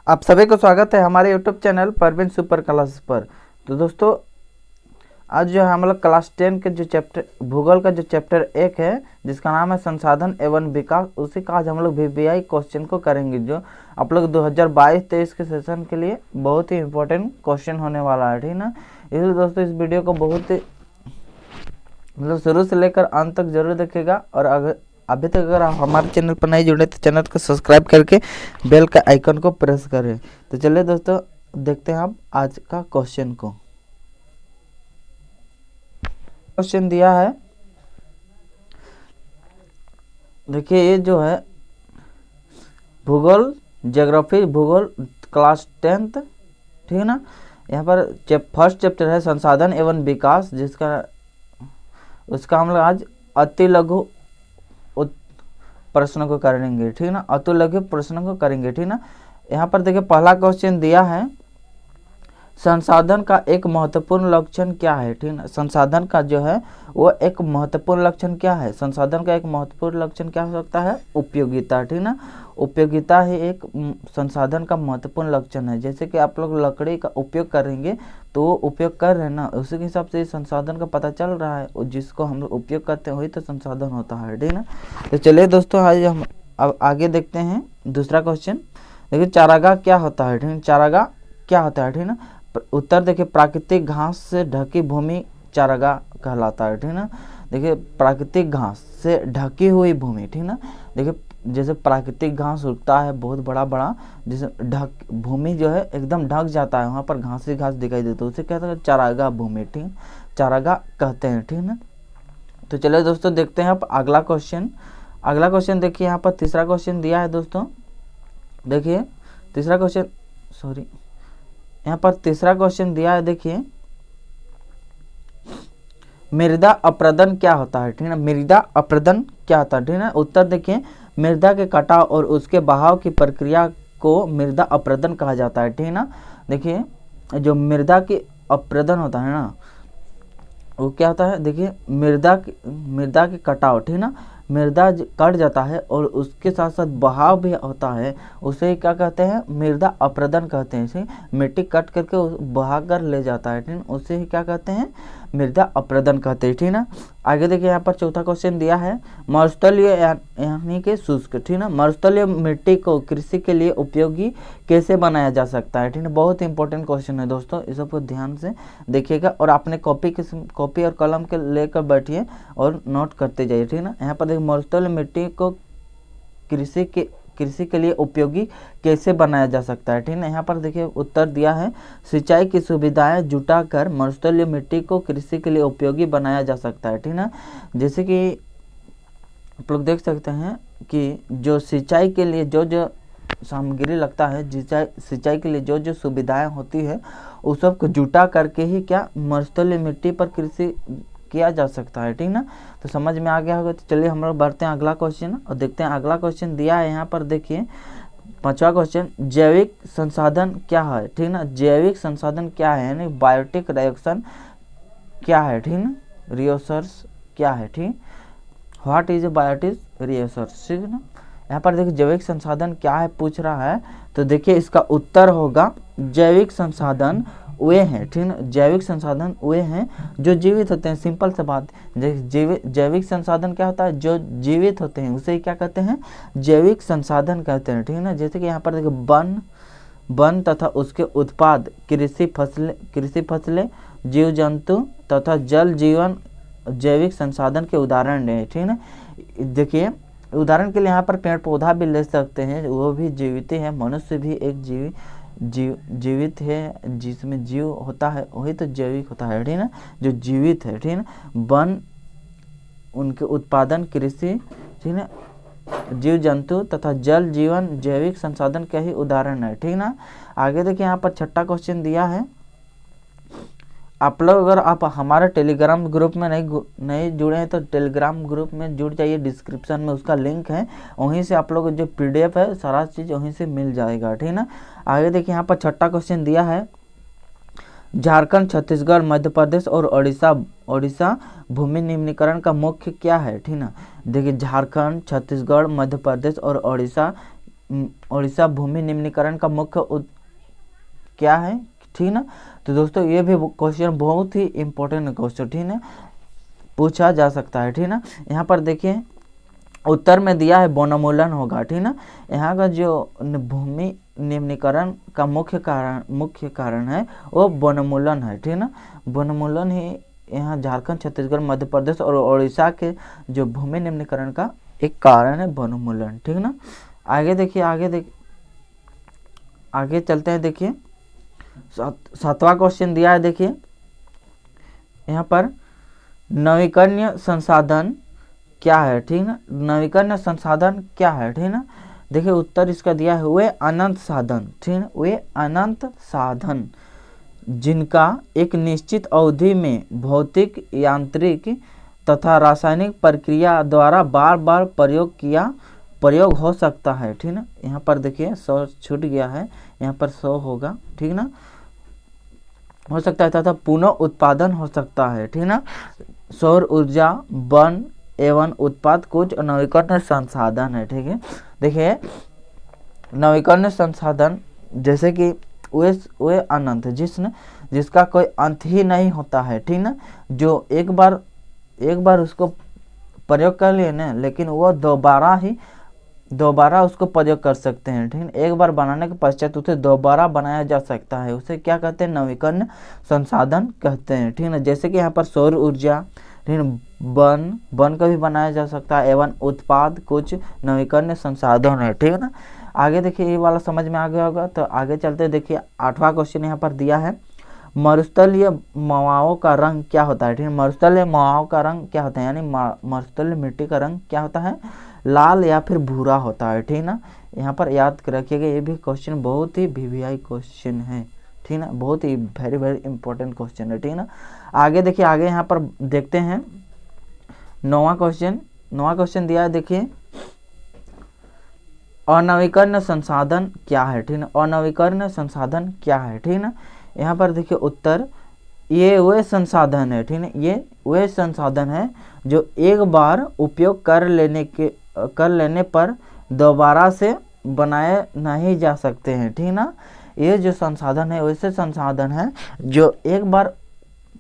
आप सभी को स्वागत है हमारे YouTube channel Parveen super classes पर। तो दोस्तों आज जो है हम लोग क्लास 10 के जो चैप्टर भूगोल का जो चैप्टर 1 है जिसका नाम है संसाधन एवं विकास, उसी का आज हम लोग VBI क्वेश्चन को करेंगे जो आप लोग 2022-23 के सेशन के लिए बहुत ही इम्पोर्टेंट क्वेश्चन होने वाला है, ठीक ना। इसलिए दोस्तों इस वीडियो को बहुत ही मतलब शुरू से लेकर अंत तक जरूर देखेगा। और अभी तक अगर आप हमारे चैनल पर नहीं जुड़े तो चैनल को सब्सक्राइब करके बेल का आइकन को प्रेस करें। तो चलिए दोस्तों देखते हैं हम आज का क्वेश्चन को। क्वेश्चन दिया है, देखिए ये जो है भूगोल ज्योग्राफी भूगोल क्लास 10th, ठीक है ना। यहाँ पर फर्स्ट चैप्टर है संसाधन एवं विकास, जिसका उसका हम लोग आज अति लघु प्रश्नों को करेंगे, ठीक ना। अति लघु प्रश्नों को करेंगे, ठीक ना। यहाँ पर देखिए पहला क्वेश्चन दिया है संसाधन का एक महत्वपूर्ण लक्षण क्या है, ठीक ना। संसाधन का जो है वो एक महत्वपूर्ण लक्षण क्या है, संसाधन का एक महत्वपूर्ण लक्षण क्या हो सकता है, उपयोगिता, ठीक ना। उपयोगिता ही एक संसाधन का महत्वपूर्ण लक्षण है। जैसे कि आप लोग लकड़ी का उपयोग करेंगे तो उपयोग कर रहे हैं ना, उसी के हिसाब से संसाधन का पता चल रहा है, और जिसको हम लोग उपयोग करते हैं वही तो संसाधन होता है, ठीक ना। तो चलिए दोस्तों आज हम अब आगे देखते हैं दूसरा क्वेश्चन। देखिए चारागाह क्या होता है, ठीक है। चारागाह क्या होता है, ठीक ना। उत्तर देखिए प्राकृतिक घास से ढकी भूमि चारागाह कहलाता है, ठीक ना। देखिए प्राकृतिक घास से ढकी हुई भूमि, ठीक ना। देखिए जैसे प्राकृतिक घास उगता है बहुत बड़ा बड़ा, जैसे ढक भूमि जो है एकदम ढक जाता है, वहाँ पर घास ही घास दिखाई देती है, उसे कहते हैं चारागाह भूमि, ठीक चारागाह कहते हैं, ठीक ना। तो चलिए दोस्तों देखते हैं अब अगला क्वेश्चन। अगला क्वेश्चन देखिए यहाँ पर तीसरा क्वेश्चन दिया है दोस्तों। देखिए तीसरा क्वेश्चन यहाँ पर तीसरा क्वेश्चन दिया है, देखिए मृदा अपरदन क्या होता है, ठीक है। मृदा अपरदन क्या होता है, ठीक है। उत्तर देखिए मृदा के कटाव और उसके बहाव की प्रक्रिया को मृदा अपरदन कहा जाता है, ठीक है ना। देखिए जो मृदा की अपरदन होता है ना वो क्या होता है, देखिए मृदा के कटाव, ठीक है ना। मृदा कट जाता है और उसके साथ साथ बहाव भी होता है, उसे क्या कहते हैं, मृदा अपरदन कहते हैं। इसे मिट्टी कट करके बहा कर ले जाता है, ठीक, उसे ही क्या कहते हैं, मृदा अपरदन कहते हैं, ठीक ना। आगे देखिए यहाँ पर चौथा क्वेश्चन दिया है मरुस्थलीय यानी कि शुष्क, ठीक ना। मरुस्थलीय मिट्टी को कृषि के लिए उपयोगी कैसे बनाया जा सकता है, ठीक है। बहुत इंपॉर्टेंट क्वेश्चन है दोस्तों, इस सबको ध्यान से देखिएगा और अपने कॉपी और कलम के लेकर बैठिए और नोट करते जाइए, ठीक ना। यहाँ पर देखिए मरुस्थलीय मिट्टी को कृषि के लिए उपयोगी कैसे बनाया जा सकता है, ठीक है। यहाँ पर देखिए उत्तर दिया है सिंचाई की सुविधाएं जुटाकर मरुस्थलीय मिट्टी को कृषि के लिए उपयोगी बनाया जा सकता है, ठीक है। जैसे कि आप लोग देख सकते हैं कि जो सिंचाई के लिए जो जो सामग्री लगता है, सिंचाई के लिए जो जो सुविधाएं होती है उस सब को जुटा करके ही क्या मरुस्थलीय मिट्टी पर कृषि किया जा सकता है, ठीक ना। तो समझ में आ गया होगा। तो चलिए हम लोग बढ़ते हैं अगला क्वेश्चन और देखते हैं अगला क्वेश्चन दिया है यहाँ पर। देखिए पांचवा क्वेश्चन जैविक संसाधन क्या है, ठीक ना। जैविक संसाधन क्या है यानी बायोटिक रिएक्शन क्या है, ठीक ना। रिसोर्स क्या है, ठीक, what is a biotic resource, ठीक ना। यहाँ पर देखिए जैविक संसाधन क्या है पूछ रहा है, तो देखिए इसका उत्तर होगा जैविक संसाधन वे हैं, ठीक ना। जैविक संसाधन वे हैं जो जीवित होते हैं, सिंपल सा बात। जैविक संसाधन क्या होता है, जो जीवित होते हैं उसे क्या कहते हैं, जैविक संसाधन कहते हैं, ठीक है ना। जैसे कि यहाँ पर देखिए वन तथा उसके उत्पाद, कृषि फसलें, जीव जंतु तथा जल जीवन जैविक संसाधन के उदाहरण है, ठीक है ना। देखिए उदाहरण के लिए यहाँ पर पेड़ पौधा भी ले सकते हैं, वो भी जीवित है, मनुष्य भी एक जीवित है, जिसमें जीव होता है वही तो जैविक होता है, ठीक ना, जो जीवित है, ठीक ना। वन उनके उत्पादन, कृषि, ठीक ना, जीव जंतु तथा जल जीवन जैविक संसाधन के ही उदाहरण है, ठीक ना। आगे देखिए यहाँ पर छठा क्वेश्चन दिया है। आप लोग अगर आप हमारे टेलीग्राम ग्रुप में नहीं जुड़े हैं तो टेलीग्राम ग्रुप में जुड़ जाइए, डिस्क्रिप्शन में उसका लिंक है, वहीं से आप लोग जो PDF है सारा चीज़ वहीं से मिल जाएगा, ठीक ना। आगे देखिए यहाँ पर छठा क्वेश्चन दिया है झारखंड, छत्तीसगढ़, मध्य प्रदेश और ओडिशा भूमि निम्नीकरण का मुख्य क्या है, ठीक ना। देखिए झारखंड, छत्तीसगढ़, मध्य प्रदेश और ओडिशा उड़ीसा भूमि निम्नीकरण का मुख्य क्या है, ठीक ना। तो दोस्तों ये भी क्वेश्चन बहुत ही इंपॉर्टेंट क्वेश्चन, ठीक ना, पूछा जा सकता है, ठीक ना। यहाँ पर देखिए उत्तर में दिया है वनोन्मूलन होगा, ठीक ना। यहाँ का जो भूमि निम्नीकरण का मुख्य कारण है वो वनोन्मूलन है, ठीक ना। वनोन्मूलन ही यहाँ झारखंड, छत्तीसगढ़, मध्य प्रदेश और उड़ीसा के जो भूमि निम्नीकरण का एक कारण है वनोन्मूलन, ठीक ना। आगे देखिए, आगे चलते हैं। देखिए 7वां क्वेश्चन दिया है। देखिए यहाँ पर नवीकरणीय संसाधन क्या है, ठीक ना। नवीकरणीय संसाधन क्या है, ठीक ना। देखिए उत्तर इसका दिया है वे अनंत साधन, ठीक है, वे अनंत साधन जिनका एक निश्चित अवधि में भौतिक, यांत्रिक तथा रासायनिक प्रक्रिया द्वारा बार बार प्रयोग हो सकता है, ठीक ना। यहाँ पर देखिए 100 छूट गया है, यहाँ पर 100 होगा, ठीक ना, हो सकता है तथा पुनः उत्पादन हो सकता है, ठीक ना। सौर ऊर्जा, वन एवं उत्पाद कुछ नवीकरणीय संसाधन है, ठीक है। देखिए नवीकरणीय संसाधन जैसे कि वे अनंत जिसका कोई अंत ही नहीं होता है, ठीक ना, जो एक बार उसको प्रयोग कर लिए ना, लेकिन वो दोबारा उसको प्रयोग कर सकते हैं, ठीक है। एक बार बनाने के पश्चात उसे दोबारा बनाया जा सकता है, उसे क्या कहते हैं, नवीकरणीय संसाधन कहते हैं, ठीक है। जैसे कि यहाँ पर सौर ऊर्जा, वन का भी बनाया जा सकता है एवं उत्पाद कुछ नवीकरणीय संसाधन है, ठीक है ना। आगे देखिए ये वाला समझ में आ गया होगा, तो आगे चलते देखिए 8वां क्वेश्चन यहाँ पर दिया है मरुस्थलीय मवाओं का रंग क्या होता है, ठीक है। मरुस्थलीय मवाओं का रंग क्या होता है, यानी मरुस्थलीय मिट्टी का रंग क्या होता है, लाल या फिर भूरा होता है, ठीक ना। यहाँ पर याद रखिएगा, ये भी क्वेश्चन बहुत ही वीवीआई क्वेश्चन है, ठीक ना, बहुत ही वेरी वेरी इंपॉर्टेंट क्वेश्चन है, ठीक ना। आगे देखिए, आगे यहाँ पर देखते हैं 9वां क्वेश्चन दिया है। देखिए अनवीकरणीय संसाधन क्या है, ठीक ना, अनवीकरणीय संसाधन क्या है, ठीक ना। यहाँ पर देखिए उत्तर ये वे संसाधन है, ठीक ना, ये वे संसाधन है जो एक बार उपयोग कर लेने पर दोबारा से बनाए नहीं जा सकते हैं, ठीक ना। ये जो संसाधन है वैसे संसाधन है जो एक बार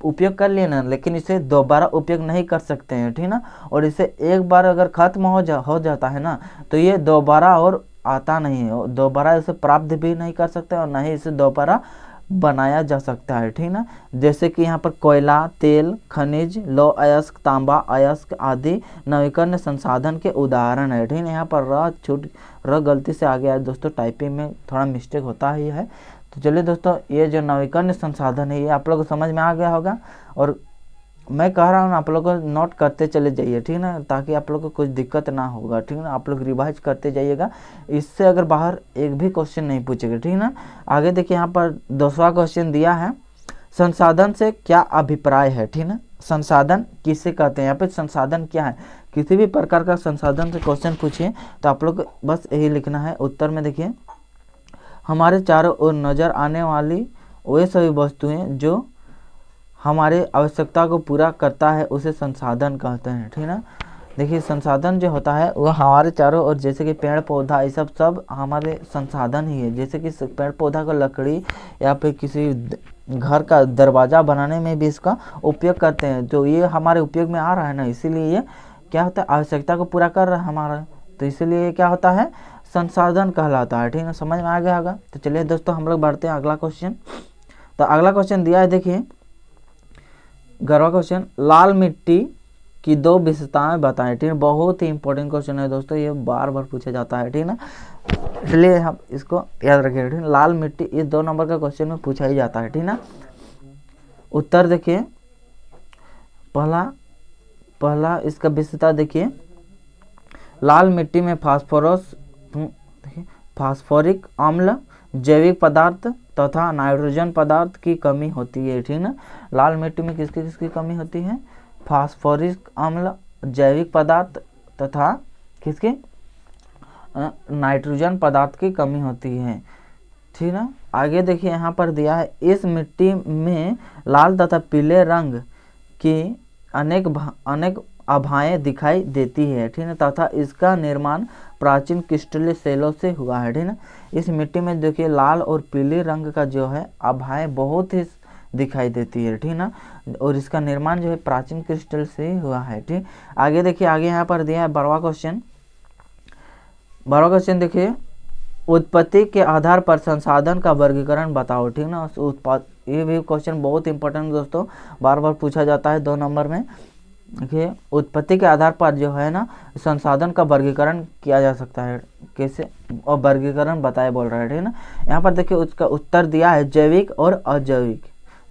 उपयोग कर लिए ना, लेकिन इसे दोबारा उपयोग नहीं कर सकते हैं, ठीक ना। और इसे एक बार अगर खत्म हो जाता है ना, तो ये दोबारा और आता नहीं है, दोबारा इसे प्राप्त भी नहीं कर सकते और ना ही इसे दोबारा बनाया जा सकता है, ठीक ना। जैसे कि यहाँ पर कोयला, तेल, खनिज, लौह अयस्क, तांबा अयस्क आदि नवीकरणीय संसाधन के उदाहरण है, ठीक है। यहाँ पर र गलती से आ गया है दोस्तों, टाइपिंग में थोड़ा मिस्टेक होता ही है। तो चलिए दोस्तों, ये जो नवीकरणीय संसाधन है ये आप लोगों को समझ में आ गया होगा, और मैं कह रहा हूँ आप लोग को नोट करते चले जाइए, ठीक ना, ताकि आप लोग को कुछ दिक्कत ना होगा, ठीक ना। आप लोग रिवाइज करते जाइएगा, इससे अगर बाहर एक भी क्वेश्चन नहीं पूछेगा, ठीक ना। आगे देखिए यहाँ पर 10वां क्वेश्चन दिया है संसाधन से क्या अभिप्राय है, ठीक ना। संसाधन किसे कहते हैं, यहाँ पे संसाधन क्या है, किसी भी प्रकार का संसाधन से क्वेश्चन पूछिए तो आप लोग बस यही लिखना है। उत्तर में देखिए हमारे चारों ओर नजर आने वाली वे सभी वस्तुएं जो हमारे आवश्यकता को पूरा करता है उसे संसाधन कहते हैं, ठीक ना। देखिए संसाधन जो होता है वो हमारे चारों ओर, जैसे कि पेड़ पौधा, ये सब हमारे संसाधन ही है। जैसे कि पेड़ पौधा को लकड़ी या फिर किसी घर का दरवाज़ा बनाने में भी इसका उपयोग करते हैं, तो ये हमारे उपयोग में आ रहा है ना, इसीलिए ये क्या होता है, आवश्यकता को पूरा कर रहा है हमारा, तो इसीलिए ये क्या होता है, संसाधन कहलाता है, ठीक है। समझ में आ गया होगा। तो चलिए दोस्तों हम लोग बढ़ते हैं अगला क्वेश्चन। तो अगला क्वेश्चन दिया है, देखिए 11वां क्वेश्चन, लाल मिट्टी की 2 विशेषताएं बताएं, ठीक है। बहुत ही इंपॉर्टेंट क्वेश्चन है दोस्तों, ये बार बार पूछा जाता है, ठीक ना, इसलिए हम इसको याद रखिए, ठीक। लाल मिट्टी ये 2 नंबर का क्वेश्चन में पूछा ही जाता है, ठीक ना। उत्तर देखिए पहला इसका विशेषता देखिए, लाल मिट्टी में फास्फोरिक अम्ल, जैविक पदार्थ तथा नाइट्रोजन पदार्थ की कमी होती है, ठीक ना। लाल मिट्टी में किसकी कमी होती है, फास्फोरिक अम्ल, जैविक पदार्थ तथा किसके, नाइट्रोजन पदार्थ की कमी होती है, ठीक ना। आगे देखिए यहाँ पर दिया है इस मिट्टी में लाल तथा पीले रंग की आभाएं दिखाई देती है, ठीक है, तथा इसका निर्माण प्राचीन क्रिस्टलीय सेलों से हुआ है, ठीक है। इस मिट्टी में देखिए लाल और पीले रंग का जो है आभाएं बहुत ही दिखाई देती है, ठीक ना, और इसका निर्माण जो है प्राचीन क्रिस्टल से हुआ है, ठीक। आगे देखिए, आगे यहाँ पर दिया है 12वां क्वेश्चन देखिए, उत्पत्ति के आधार पर संसाधन का वर्गीकरण बताओ, ठीक ना। ये भी क्वेश्चन बहुत इंपॉर्टेंट दोस्तों, बार बार पूछा जाता है 2 नंबर में। देखिए उत्पत्ति के आधार पर जो है ना संसाधन का वर्गीकरण किया जा सकता है, कैसे, और वर्गीकरण बताए बोल रहा है, ठीक है ना। यहाँ पर देखिए उसका उत्तर दिया है जैविक और अजैविक।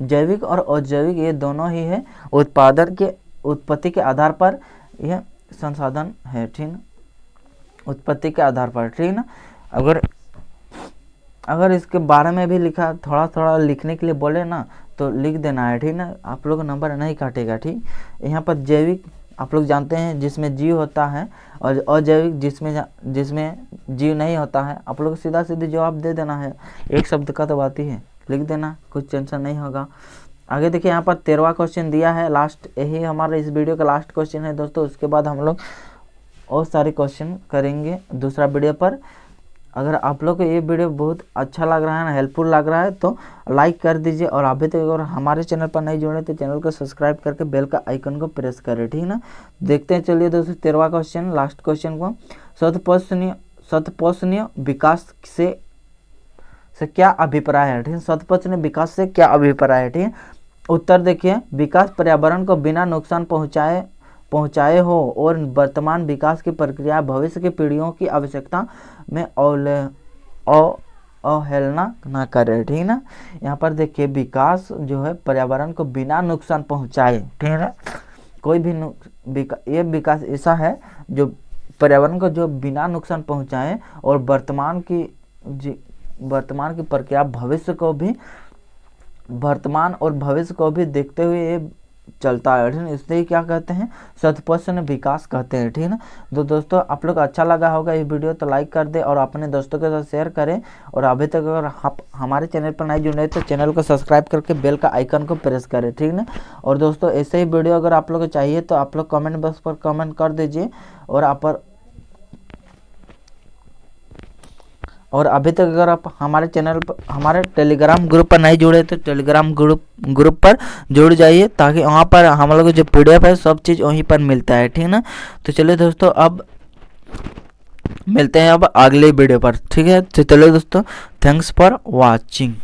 जैविक और अजैविक ये दोनों ही है, उत्पत्ति के आधार पर यह संसाधन है, ठीक ना, उत्पत्ति के आधार पर, ठीक ना। अगर इसके बारे में भी लिखा थोड़ा लिखने के लिए बोले ना तो लिख देना है, ठीक ना, आप लोग नंबर नहीं काटेगा, ठीक। यहाँ पर जैविक आप लोग जानते हैं जिसमें जीव होता है, और अजैविक जिसमें जीव नहीं होता है। आप लोग सीधा सीधे जवाब दे देना है, एक शब्द का तो बात ही है, लिख देना, कुछ टेंशन नहीं होगा। आगे देखिए यहाँ पर 13वां क्वेश्चन दिया है, लास्ट, यही हमारे इस वीडियो का लास्ट क्वेश्चन है दोस्तों। उसके बाद हम लोग और सारे क्वेश्चन करेंगे दूसरा वीडियो पर। अगर आप लोग को ये वीडियो बहुत अच्छा लग रहा है ना, हेल्पफुल लग रहा है तो लाइक कर दीजिए, और अभी तक अगर हमारे चैनल पर नहीं जुड़े तो चैनल को सब्सक्राइब करके बेल का आइकन को प्रेस करें, ठीक ना। देखते हैं चलिए दोस्तों 13वां क्वेश्चन, लास्ट क्वेश्चन को, शतपोषणीय विकास से क्या अभिप्राय है, ठीक है। शतपोषणीय विकास से क्या अभिप्राय है, ठीक है। उत्तर देखिए, विकास पर्यावरण को बिना नुकसान पहुँचाए हो और वर्तमान विकास की प्रक्रिया भविष्य की पीढ़ियों की आवश्यकता में अवहेलना ना करे, ठीक है ना। यहाँ पर देखिए विकास जो है पर्यावरण को बिना नुकसान पहुँचाए, ठीक है ना, कोई भी ये विकास ऐसा है जो पर्यावरण को जो बिना नुकसान पहुँचाए और वर्तमान की प्रक्रिया वर्तमान और भविष्य को भी देखते हुए ये चलता है, ठीक है। इसलिए क्या कहते हैं, शतपोषणीय विकास कहते हैं, ठीक है ना। तो दोस्तों आप लोग अच्छा लगा होगा ये वीडियो तो लाइक कर दे और अपने दोस्तों के साथ शेयर करें, और अभी तक अगर आप हमारे चैनल पर नहीं जुड़े तो चैनल को सब्सक्राइब करके बेल का आइकन को प्रेस करें, ठीक है ना। और दोस्तों ऐसे ही वीडियो अगर आप लोग को चाहिए तो आप लोग कमेंट बॉक्स पर कमेंट कर दीजिए, और अभी तक अगर आप हमारे चैनल पर हमारे टेलीग्राम ग्रुप पर नहीं जुड़े तो टेलीग्राम ग्रुप पर जुड़ जाइए, ताकि वहाँ पर हम लोग जो PDF है सब चीज़ वहीं पर मिलता है, ठीक है ना। तो चलिए दोस्तों अब मिलते हैं अब अगले वीडियो पर, ठीक है। तो चलिए दोस्तों, थैंक्स फॉर वॉचिंग।